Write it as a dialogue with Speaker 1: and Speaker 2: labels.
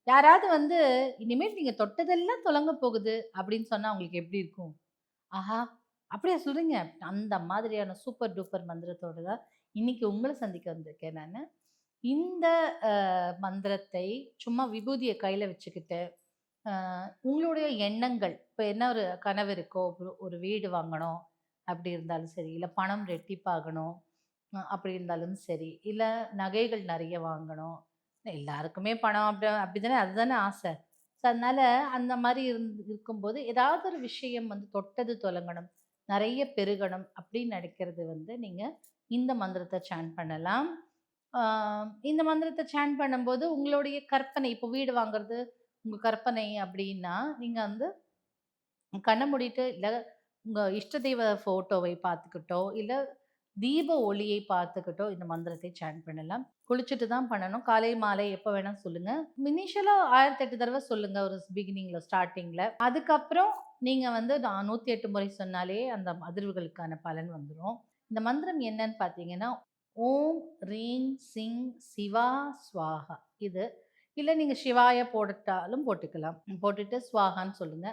Speaker 1: யாராவது வந்து இனிமேல் நீங்க தொட்டதெல்லாம் தொடங்க போகுது அப்படின்னு சொன்னா உங்களுக்கு எப்படி இருக்கும்? ஆஹா! அப்படியா சொல்றீங்க? அந்த மாதிரியான சூப்பர் டூப்பர் மந்திரத்தோட தான் இன்னைக்கு உங்கள சந்திக்க வந்திருக்கேன் நானு. இந்த மந்திரத்தை சும்மா விபூதிய கையில வச்சுக்கிட்டு, அ உங்களுடைய எண்ணங்கள் இப்ப என்ன ஒரு கனவு இருக்கோ, ஒரு வீடு வாங்கணும் அப்படி இருந்தாலும் சரி, இல்ல பணம் ரெட்டிப்பாகணும் அப்படி இருந்தாலும் சரி, இல்ல நகைகள் நெறைய வாங்கணும். எல்லாருக்குமே பணம் அப்படிதானே அதுதானே ஆசை. ஸோ அதனால அந்த மாரி இருக்கும்போது ஏதாவது ஒரு விஷயம் வந்து தொட்டது தொலங்கணும், நெறைய பெருகணும் அப்படின்னு நெனைக்கிறது வந்து நீங்க இந்த மந்திரத்த சாண்ட் பண்ணலாம். ஆ இந்த மந்திரத்த சாண்ட் பண்ணும்போது உங்களுடைய கற்பனை இப்போ வீடு வாங்குறது உங்க கற்பனை அப்படின்னா, நீங்க வந்து கண்ண மூடிட்டு, இல்ல உங்க இஷ்ட தெய்வ ஃபோட்டோவை பார்த்துக்கிட்டோ, இல்ல தீப ஒளியை பார்த்துக்கிட்டோ இந்த மந்திரத்தை சாண்ட் பண்ணலாம். குளிச்சுட்டு தான் பண்ணணும். காலை, மாலை எப்ப வேணா சொல்லுங்க. இனிஷியலா 1008 தடவ சொல்லுங்க ஒரு பிகினிங்ல, ஸ்டார்ட்டிங்ல. அதுக்கப்புறம் நீங்க வந்து நான் 108 முறை சொன்னாலே அந்த அதிர்வுகளுக்கான பலன் வந்துரும். இந்த மந்திரம் என்னன்னு பார்த்தீங்கன்னா, ஓம் ரீம் சிங் சிவா ஸ்வாஹா இது. இல்ல நீங்க சிவாய போட்டுட்டாலும் போட்டுக்கலாம். போட்டுட்டு ஸ்வாஹான்னு சொல்லுங்க.